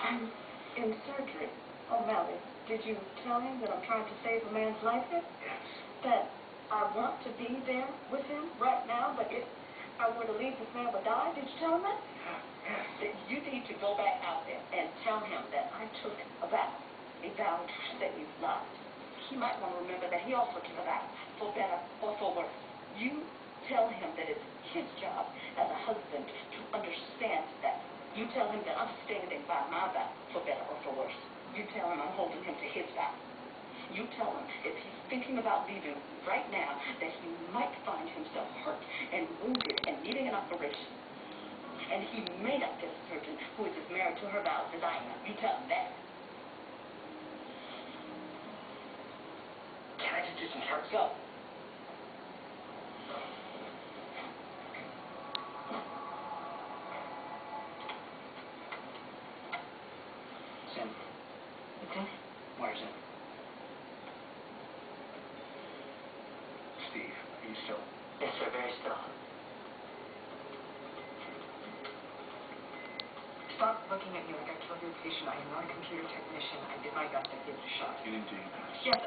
I'm in surgery. Oh, Melly, did you tell him that I'm trying to save a man's life here? Yes. That I want to be there with him right now, but if I were to leave, this man would die? Did you tell him that? Yes. That you need to go back out there and tell him that I took a vow to save lives. He might want to remember that he also took a vow, for better or for worse. You tell him that it's his job as a husband to understand that. You tell him that I'm standing by my vow, for better or for worse. You tell him I'm holding him to his vow. You tell him if he's thinking about leaving right now, that he might find himself hurt and wounded and needing an operation. And he may not get a surgeon who is as married to her vows as I am. You tell him that. Can I just do some work? Go. Sim. It's in. Where's it? Steve, are you still? Yes, sir, very still. Stop looking at me like I killed your patient. I am not a computer technician. I did my best. I gave it a shot. You didn't do your best. Yes.